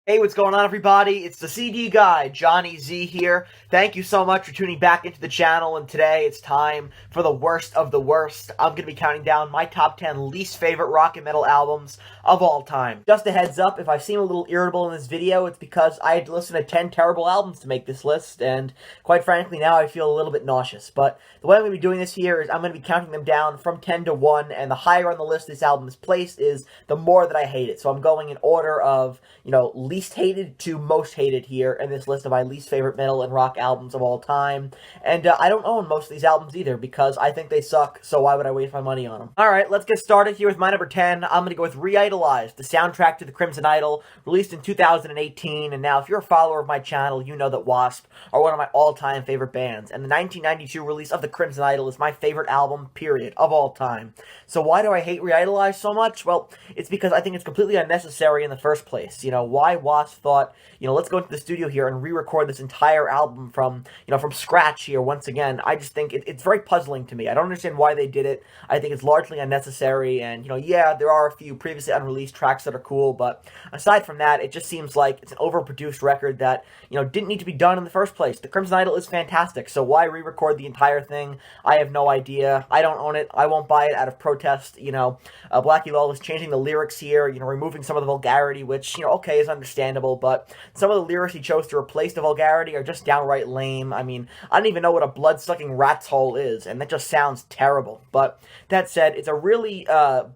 Hey, what's going on, everybody? It's the CD guy, Johnny Z here. Thank you so much for tuning back into the channel, and today it's time for the worst of the worst. I'm going to be counting down my top 10 least favorite rock and metal albums of all time. Just a heads up, if I seem a little irritable in this video, it's because I had to listen to 10 terrible albums to make this list, and quite frankly, now I feel a little bit nauseous. But the way I'm going to be doing this here is I'm going to be counting them down from 10 to 1, and the higher on the list this album is placed is the more that I hate it. So I'm going in order of, least hated to most hated here in this list of my least favorite metal and rock albums of all time. And I don't own most of these albums either because I think they suck, so why would I waste my money on them? Alright, let's get started here with my number 10. I'm going to go with Reidolized, the soundtrack to The Crimson Idol, released in 2018. And now, if you're a follower of my channel, you know that WASP are one of my all-time favorite bands. And the 1992 release of The Crimson Idol is my favorite album, period, of all time. So why do I hate Reidolized so much? Well, it's because I think it's completely unnecessary in the first place. Why WASP thought, let's go into the studio here and re-record this entire album from scratch here once again. I just think it's very puzzling to me. I don't understand why they did it. I think it's largely unnecessary, and, yeah, there are a few previously unreleased tracks that are cool, but aside from that, it just seems like it's an overproduced record that, didn't need to be done in the first place. The Crimson Idol is fantastic, so why re-record the entire thing? I have no idea. I don't own it. I won't buy it out of protest. Blackie Lawless changing the lyrics here, removing some of the vulgarity, which, okay, is understandable, but some of the lyrics he chose to replace the vulgarity are just downright lame. I mean, I don't even know what a blood-sucking rat's hole is, and that just sounds terrible. But that said, it's a really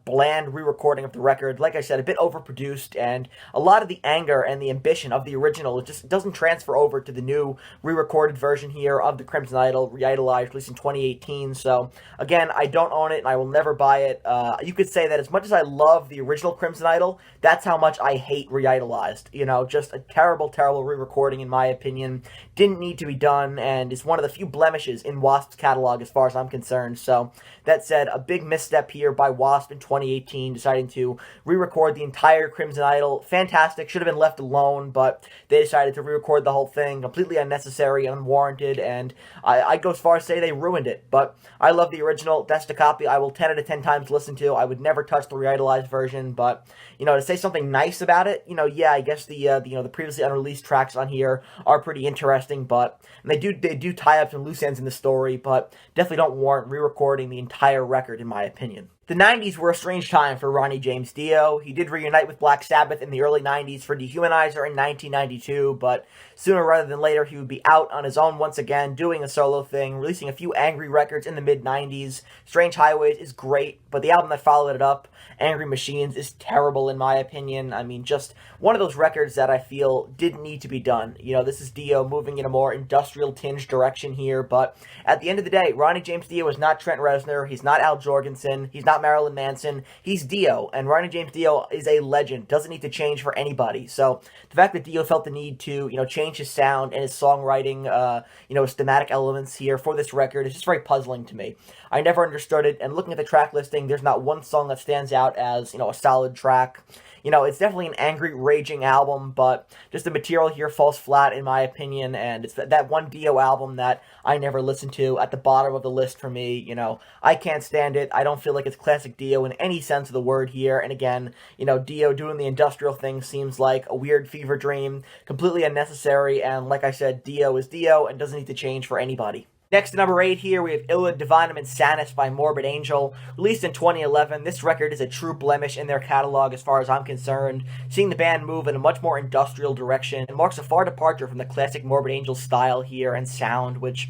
bland re-recording of the record. Like I said, a bit overproduced, and a lot of the anger and the ambition of the original, it just doesn't transfer over to the new re-recorded version here of The Crimson Idol, Reidolized, released in 2018. So, again, I don't own it, and I will never buy it. You could say that as much as I love the original Crimson Idol, that's how much I hate Reidolized. Just a terrible, terrible re-recording in my opinion. Didn't need to be done, and is one of the few blemishes in WASP's catalog as far as I'm concerned. So, that said, a big misstep here by WASP in 2018, deciding to re-record the entire Crimson Idol. Fantastic, should have been left alone, but they decided to re-record the whole thing. Completely unnecessary, unwarranted, and I'd go as far as say they ruined it. But I love the original. That's the copy I will 10 out of 10 times listen to. I would never touch the Reidolized version, but, to say something nice about it, yeah, I guess the previously unreleased tracks on here are pretty interesting, but they do tie up some loose ends in the story, but definitely don't warrant re-recording the entire record, in my opinion. The 90s were a strange time for Ronnie James Dio. He did reunite with Black Sabbath in the early 90s for Dehumanizer in 1992, but sooner rather than later he would be out on his own once again, doing a solo thing, releasing a few angry records in the mid-90s. Strange Highways is great, but the album that followed it up, Angry Machines, is terrible in my opinion. I mean, just one of those records that I feel didn't need to be done. This is Dio moving in a more industrial-tinged direction here, but at the end of the day, Ronnie James Dio is not Trent Reznor, he's not Al Jorgensen, he's not Marilyn Manson, he's Dio, and Ronnie James Dio is a legend, doesn't need to change for anybody. So the fact that Dio felt the need to, change his sound and his songwriting, his thematic elements here for this record is just very puzzling to me. I never understood it, and looking at the track listing, there's not one song that stands out as, a solid track. It's definitely an angry, raging album, but just the material here falls flat in my opinion, and it's that one Dio album that I never listened to at the bottom of the list for me. I can't stand it. I don't feel like it's classic Dio in any sense of the word here, and again, Dio doing the industrial thing seems like a weird fever dream, completely unnecessary, and like I said, Dio is Dio and doesn't need to change for anybody. Next, to number 8 here, we have Illud, Divinum, Insanus by Morbid Angel, released in 2011. This record is a true blemish in their catalog as far as I'm concerned. Seeing the band move in a much more industrial direction, it marks a far departure from the classic Morbid Angel style here and sound, which,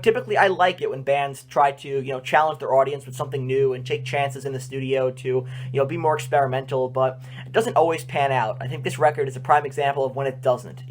typically I like it when bands try to, challenge their audience with something new and take chances in the studio to, be more experimental, but it doesn't always pan out. I think this record is a prime example of when it doesn't,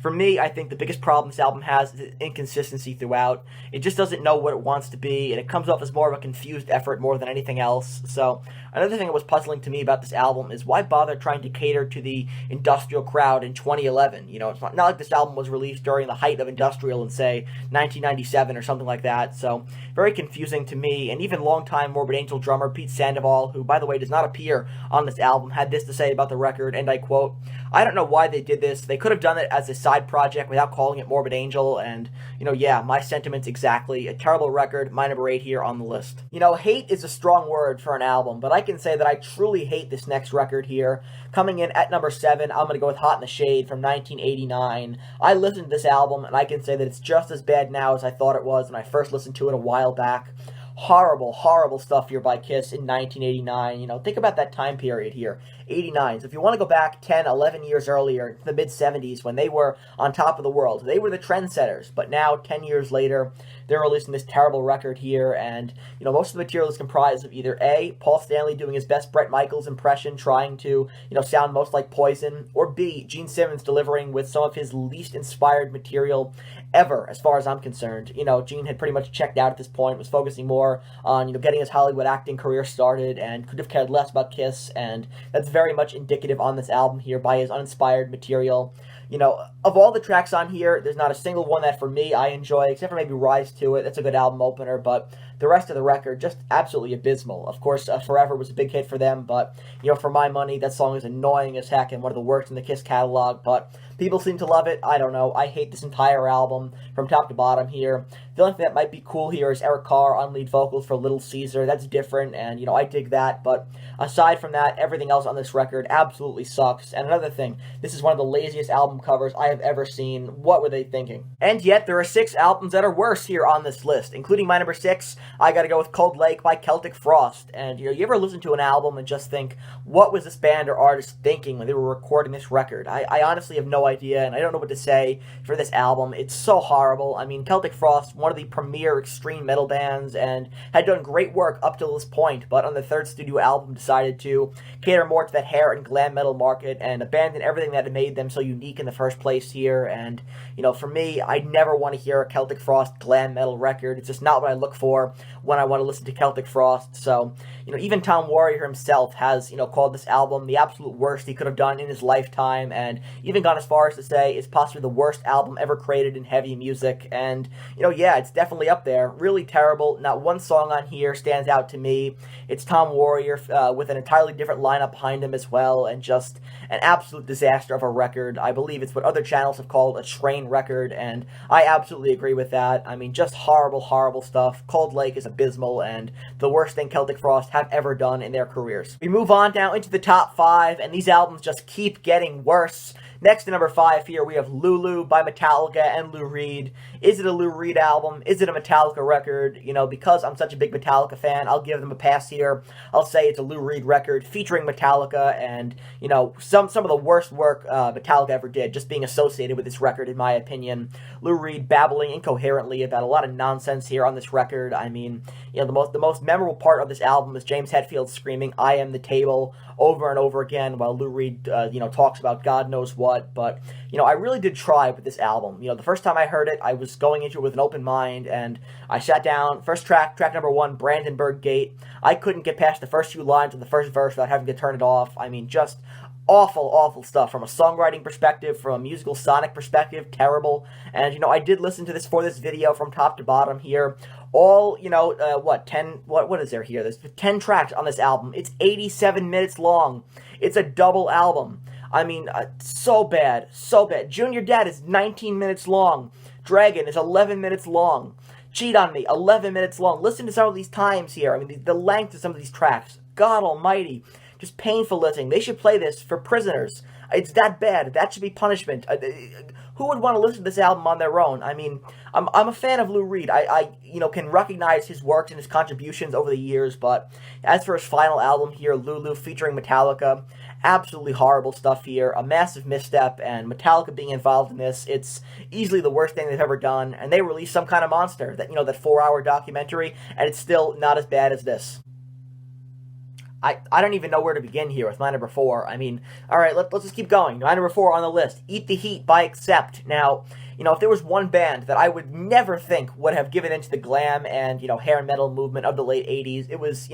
For me, I think the biggest problem this album has is inconsistency throughout. It just doesn't know what it wants to be, and it comes off as more of a confused effort more than anything else. So, another thing that was puzzling to me about this album is why bother trying to cater to the industrial crowd in 2011? It's not like this album was released during the height of industrial in, say, 1997 or something like that. So, very confusing to me, and even longtime Morbid Angel drummer Pete Sandoval, who, by the way, does not appear on this album, had this to say about the record, and I quote, I don't know why they did this. They could have done it as a side project without calling it Morbid Angel, and, yeah, my sentiments exactly. A terrible record, my number 8 here on the list. Hate is a strong word for an album, but I can say that I truly hate this next record here. Coming in at number 7, I'm going to go with Hot in the Shade from 1989. I listened to this album, and I can say that it's just as bad now as I thought it was when I first listened to it a while back. Horrible, horrible stuff here by Kiss in 1989. Think about that time period here, 89. So if you want to go back 10, 11 years earlier, the mid-70s, when they were on top of the world, they were the trendsetters. But now, 10 years later, they're releasing this terrible record here, and, most of the material is comprised of either A, Paul Stanley doing his best Bret Michaels impression, trying to, sound most like Poison, or B, Gene Simmons delivering with some of his least inspired material ever, as far as I'm concerned. Gene had pretty much checked out at this point, was focusing more on, getting his Hollywood acting career started, and could have cared less about Kiss, and that's very much indicative on this album here by his uninspired material. Of all the tracks on here, there's not a single one that, for me, I enjoy, except for maybe Rise to It. That's a good album opener, but the rest of the record, just absolutely abysmal. Of course, Forever was a big hit for them, but, for my money, that song is annoying as heck and one of the worst in the Kiss catalog, but people seem to love it. I don't know. I hate this entire album from top to bottom here. The only thing that might be cool here is Eric Carr on lead vocals for Little Caesar. That's different, and, I dig that, but aside from that, everything else on this record absolutely sucks. And another thing, this is one of the laziest album covers I have ever seen. What were they thinking? And yet, there are 6 albums that are worse here on this list, including my number 6. I gotta go with Cold Lake by Celtic Frost. And, you ever listen to an album and just think, what was this band or artist thinking when they were recording this record? I honestly have no idea, and I don't know what to say for this album. It's so horrible. I mean, Celtic Frost, one of the premier extreme metal bands, and had done great work up to this point, but on the 3rd studio album decided to cater more to that hair and glam metal market and abandon everything that had made them so unique in the first place here. And, for me, I never want to hear a Celtic Frost glam metal record. It's just not what I look for when I want to listen to Celtic Frost. So, even Tom Warrior himself has, called this album the absolute worst he could have done in his lifetime, and even gone as far as to say it's possibly the worst album ever created in heavy music. And, yeah, it's definitely up there. Really terrible. Not one song on here stands out to me. It's Tom Warrior with an entirely different lineup behind him as well, and just an absolute disaster of a record. I believe it's what other channels have called a train record, and I absolutely agree with that. I mean, just horrible, horrible stuff. Cold Lake is abysmal, and the worst thing Celtic Frost have ever done in their careers. We move on now into the top 5, and these albums just keep getting worse. Next to number 5 here, we have Lulu by Metallica and Lou Reed. Is it a Lou Reed album? Is it a Metallica record? Because I'm such a big Metallica fan, I'll give them a pass here. I'll say it's a Lou Reed record featuring Metallica, and, some of the worst work Metallica ever did, just being associated with this record, in my opinion. Lou Reed babbling incoherently about a lot of nonsense here on this record. I mean, the most memorable part of this album is James Hetfield screaming, "I am the table," over and over again, while Lou Reed, talks about God knows what. But, I really did try with this album. The first time I heard it, I was going into it with an open mind, and I sat down. First track number 1, Brandenburg Gate. I couldn't get past the first few lines of the first verse without having to turn it off. I mean, just awful, awful stuff from a songwriting perspective, from a musical sonic perspective, terrible. And, I did listen to this for this video from top to bottom here. All, what is there here? There's 10 tracks on this album. It's 87 minutes long. It's a double album. I mean, so bad, so bad. Junior Dad is 19 minutes long. Dragon is 11 minutes long. Cheat on Me, 11 minutes long. Listen to some of these times here. I mean, the length of some of these tracks. God almighty. Just painful listening. They should play this for prisoners. It's that bad. That should be punishment. Who would want to listen to this album on their own? I mean, I'm a fan of Lou Reed. I can recognize his work and his contributions over the years, but as for his final album here, Lulu featuring Metallica, absolutely horrible stuff here, a massive misstep, and Metallica being involved in this, it's easily the worst thing they've ever done, and they released Some Kind of Monster, that 4-hour documentary, and it's still not as bad as this. I don't even know where to begin here with my number 4. I mean, all right, let's just keep going. My number 4 on the list, Eat the Heat by Accept. Now, if there was one band that I would never think would have given into the glam and, hair metal movement of the late 80s, it was,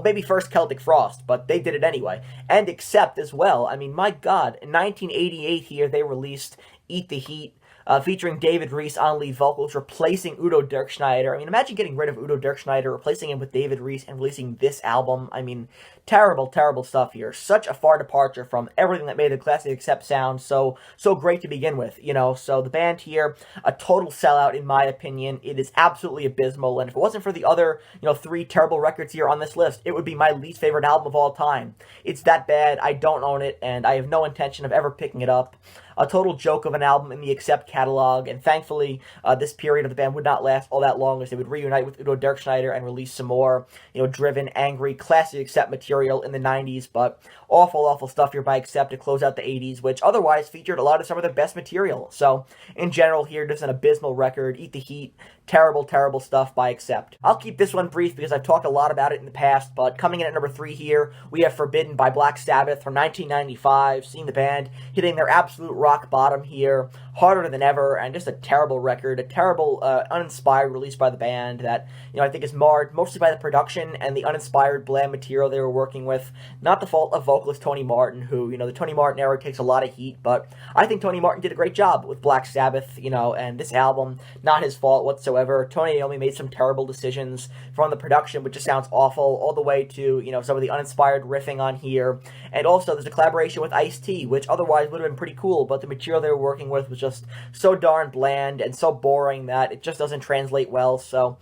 maybe first Celtic Frost, but they did it anyway. And Accept as well. I mean, my God, in 1988 here, they released Eat the Heat. featuring David Reese on lead vocals, replacing Udo Dirkschneider. I mean, imagine getting rid of Udo Dirkschneider, replacing him with David Reese, and releasing this album. I mean, terrible, terrible stuff here. Such a far departure from everything that made the Classic Accept sound so great to begin with, you know. So the band here, a total sellout in my opinion. It is absolutely abysmal, and if it wasn't for the other, 3 terrible records here on this list, it would be my least favorite album of all time. It's that bad. I don't own it, and I have no intention of ever picking it up. A total joke of an album in the Accept catalog, and thankfully, this period of the band would not last all that long, as they would reunite with Udo Dirkschneider and release some more, driven, angry, Classic Accept material in the 90s, but awful, awful stuff here by Accept to close out the 80s, which otherwise featured a lot of some of their best material. So, in general here, just an abysmal record, Eat the Heat, terrible, terrible stuff by Accept. I'll keep this one brief because I've talked a lot about it in the past, but coming in at number 3 here, we have Forbidden by Black Sabbath from 1995, seeing the band hitting their absolute rock bottom here, harder than ever, and just a terrible record, a terrible, uninspired release by the band that, I think is marred mostly by the production and the uninspired, bland material they were working with. Not the fault of vocalist Tony Martin, who, the Tony Martin era takes a lot of heat, but I think Tony Martin did a great job with Black Sabbath, and this album, not his fault whatsoever. Tony Iommi made some terrible decisions from the production, which just sounds awful, all the way to, some of the uninspired riffing on here. And also, there's a collaboration with Ice-T, which otherwise would have been pretty cool, but the material they were working with was just so darn bland and so boring that it just doesn't translate well. So,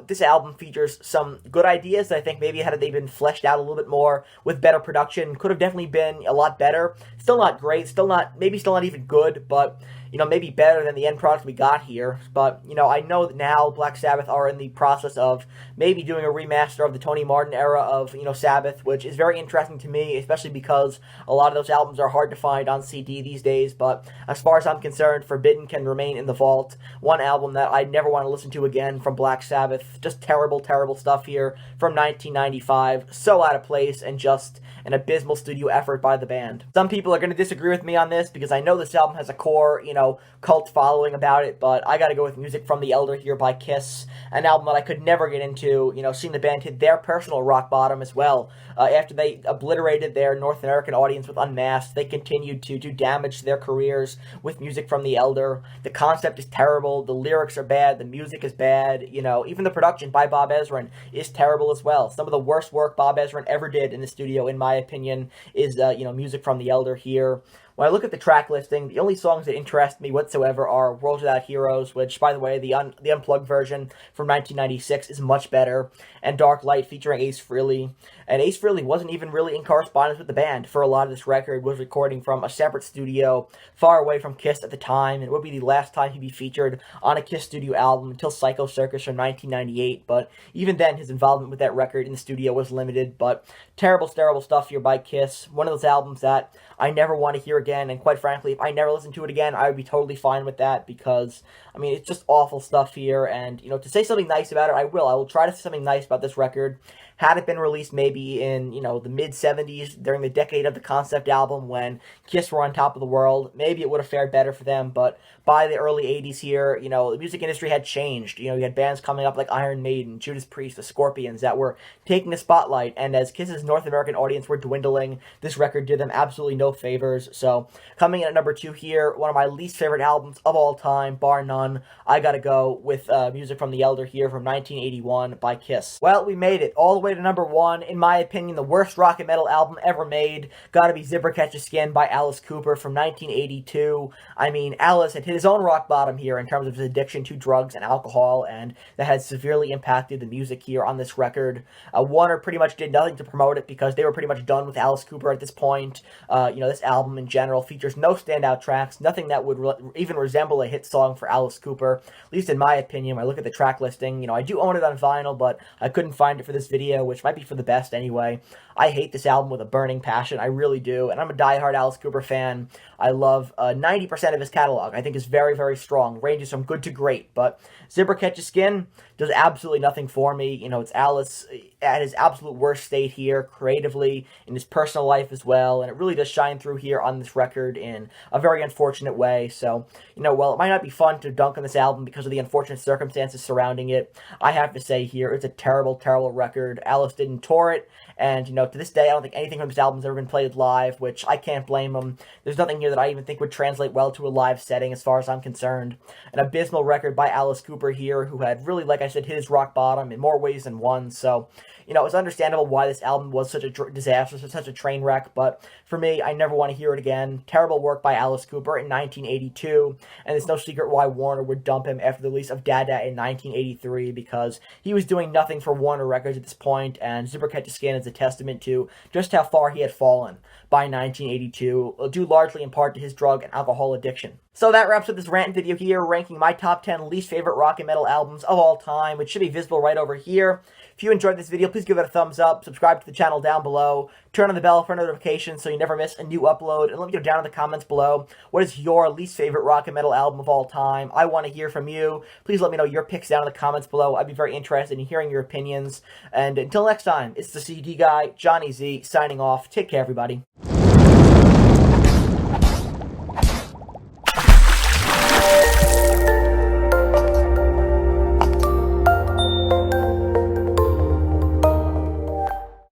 this album features some good ideas that I think maybe had they been fleshed out a little bit more with better production, could have definitely been a lot better. Still not great, maybe still not even good, but maybe better than the end product we got here. But, I know that now Black Sabbath are in the process of maybe doing a remaster of the Tony Martin era of, Sabbath, which is very interesting to me, especially because a lot of those albums are hard to find on CD these days. But as far as I'm concerned, Forbidden can remain in the vault. One album that I never want to listen to again from Black Sabbath. Just terrible, terrible stuff here from 1995. So out of place and just an abysmal studio effort by the band. Some people are going to disagree with me on this because I know this album has a core, cult following about it, but I gotta go with Music from the Elder here by Kiss, an album that I could never get into, seeing the band hit their personal rock bottom as well. After they obliterated their North American audience with Unmasked, they continued to do damage to their careers with Music from the Elder. The concept is terrible, the lyrics are bad, the music is bad, even the production by Bob Ezrin is terrible as well. Some of the worst work Bob Ezrin ever did in the studio, in my opinion, is, Music from the Elder here. When I look at the track listing, the only songs that interest me whatsoever are Worlds Without Heroes, which, by the way, the unplugged version from 1996 is much better, and Dark Light featuring Ace Frehley. And Ace Frehley wasn't even really in correspondence with the band for a lot of this record, was recording from a separate studio far away from Kiss at the time, and it would be the last time he'd be featured on a Kiss studio album until Psycho Circus from 1998, but even then his involvement with that record in the studio was limited. But terrible, terrible stuff here by Kiss. One of those albums that I never want to hear again, and quite frankly, if I never listen to it again, I would be totally fine with that, because, it's just awful stuff here, and, to say something nice about it, I will. I will try to say something nice about this record. Had it been released maybe in, the mid-70s, during the decade of the concept album, when Kiss were on top of the world, maybe it would have fared better for them, but by the early 80s here, the music industry had changed. You had bands coming up like Iron Maiden, Judas Priest, the Scorpions, that were taking the spotlight, and as Kiss's North American audience were dwindling, this record did them absolutely no favors. So, coming in at number 2 here, one of my least favorite albums of all time, bar none, I gotta go with Music from the Elder here from 1981 by Kiss. Well, we made it all the way to number 1. In my opinion, the worst rock and metal album ever made. Gotta be Zipper Catch a Skin by Alice Cooper from 1982. Alice had hit his own rock bottom here in terms of his addiction to drugs and alcohol, and that had severely impacted the music here on this record. Warner pretty much did nothing to promote it because they were pretty much done with Alice Cooper at this point. This album in general features no standout tracks, nothing that would even resemble a hit song for Alice Cooper, at least in my opinion. When I look at the track listing, I do own it on vinyl, but I couldn't find it for this video, which might be for the best anyway. I hate this album with a burning passion, I really do, and I'm a diehard Alice Cooper fan. I love 90% of his catalog. I think is very, very strong, ranges from good to great, but Zipper Catch a Skin does absolutely nothing for me. It's Alice at his absolute worst state here, creatively, in his personal life as well, and it really does shine through here on this record in a very unfortunate way. So, while it might not be fun to dunk on this album because of the unfortunate circumstances surrounding it, I have to say here, it's a terrible, terrible record. Alice didn't tour it. And, you know, to this day, I don't think anything from this album has ever been played live, which I can't blame him. There's nothing here that I even think would translate well to a live setting as far as I'm concerned. An abysmal record by Alice Cooper here, who had really, like I said, hit his rock bottom in more ways than one. So, you know, it's understandable why this album was such a disaster, such a train wreck, but for me, I never want to hear it again. Terrible work by Alice Cooper in 1982, and it's no secret why Warner would dump him after the release of Dada in 1983, because he was doing nothing for Warner Records at this point, and Zipper Catch a Skin is a testament to just how far he had fallen by 1982, due largely in part to his drug and alcohol addiction. So that wraps up this rant video here, ranking my top 10 least favorite rock and metal albums of all time, which should be visible right over here. If you enjoyed this video, please give it a thumbs up, subscribe to the channel down below, turn on the bell for notifications so you never miss a new upload, and let me know down in the comments below, what is your least favorite rock and metal album of all time? I want to hear from you. Please let me know your picks down in the comments below. I'd be very interested in hearing your opinions. And until next time, it's the CD Guy, Johnny Z, signing off. Take care, everybody.